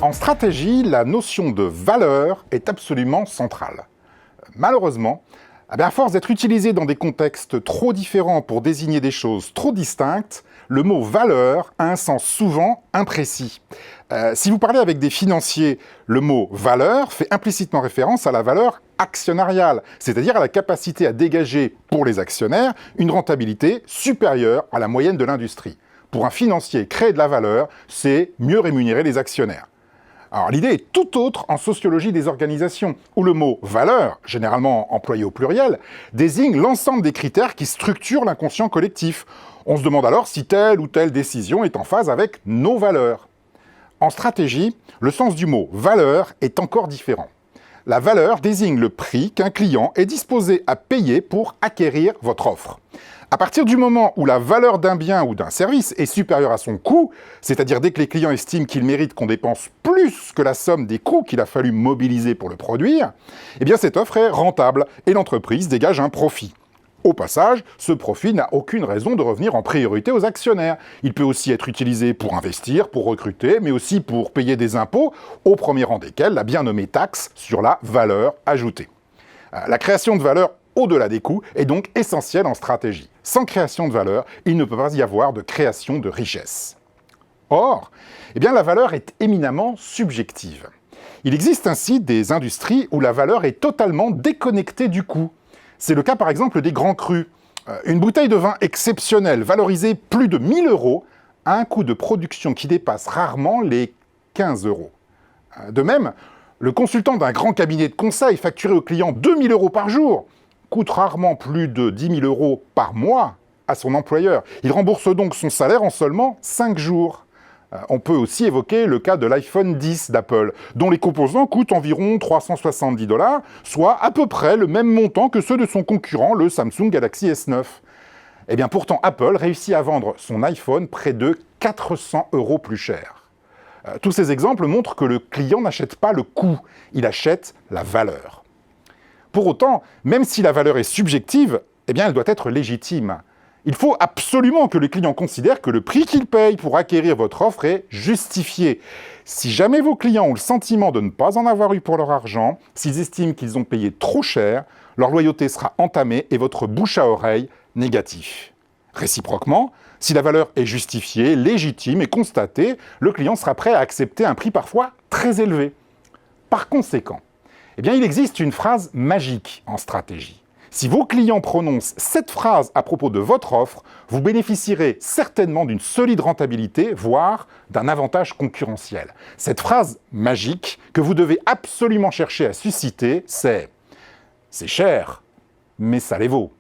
En stratégie, la notion de valeur est absolument centrale. Malheureusement, à force d'être utilisée dans des contextes trop différents pour désigner des choses trop distinctes, le mot « valeur » a un sens souvent imprécis. Si vous parlez avec des financiers, le mot « valeur » fait implicitement référence à la valeur actionnariale, c'est-à-dire à la capacité à dégager pour les actionnaires une rentabilité supérieure à la moyenne de l'industrie. Pour un financier, créer de la valeur, c'est mieux rémunérer les actionnaires. Alors l'idée est tout autre en sociologie des organisations, où le mot « valeur », généralement employé au pluriel, désigne l'ensemble des critères qui structurent l'inconscient collectif. On se demande alors si telle ou telle décision est en phase avec nos valeurs. En stratégie, le sens du mot « valeur » est encore différent. La valeur désigne le prix qu'un client est disposé à payer pour acquérir votre offre. À partir du moment où la valeur d'un bien ou d'un service est supérieure à son coût, c'est-à-dire dès que les clients estiment qu'ils méritent qu'on dépense plus que la somme des coûts qu'il a fallu mobiliser pour le produire, eh bien cette offre est rentable et l'entreprise dégage un profit. Au passage, ce profit n'a aucune raison de revenir en priorité aux actionnaires. Il peut aussi être utilisé pour investir, pour recruter, mais aussi pour payer des impôts, au premier rang desquels la bien nommée taxe sur la valeur ajoutée. La création de valeur au-delà des coûts est donc essentielle en stratégie. Sans création de valeur, il ne peut pas y avoir de création de richesse. Or, la valeur est éminemment subjective. Il existe ainsi des industries où la valeur est totalement déconnectée du coût. C'est le cas par exemple des grands crus. Une bouteille de vin exceptionnelle, valorisée plus de 1 000 € a un coût de production qui dépasse rarement les 15 €. De même, le consultant d'un grand cabinet de conseil facturé au client 2 000 € par jour coûte rarement plus de 10 000 € par mois à son employeur. Il rembourse donc son salaire en seulement 5 jours. On peut aussi évoquer le cas de l'iPhone X d'Apple, dont les composants coûtent environ 370 $, soit à peu près le même montant que ceux de son concurrent, le Samsung Galaxy S9. Pourtant, Apple réussit à vendre son iPhone près de 400 € plus cher. Tous ces exemples montrent que le client n'achète pas le coût, il achète la valeur. Pour autant, même si la valeur est subjective, elle doit être légitime. Il faut absolument que le client considère que le prix qu'il paye pour acquérir votre offre est justifié. Si jamais vos clients ont le sentiment de ne pas en avoir eu pour leur argent, s'ils estiment qu'ils ont payé trop cher, leur loyauté sera entamée et votre bouche à oreille négatif. Réciproquement, si la valeur est justifiée, légitime et constatée, le client sera prêt à accepter un prix parfois très élevé. Par conséquent, il existe une phrase magique en stratégie. Si vos clients prononcent cette phrase à propos de votre offre, vous bénéficierez certainement d'une solide rentabilité, voire d'un avantage concurrentiel. Cette phrase magique que vous devez absolument chercher à susciter, c'est « c'est cher, mais ça les vaut ».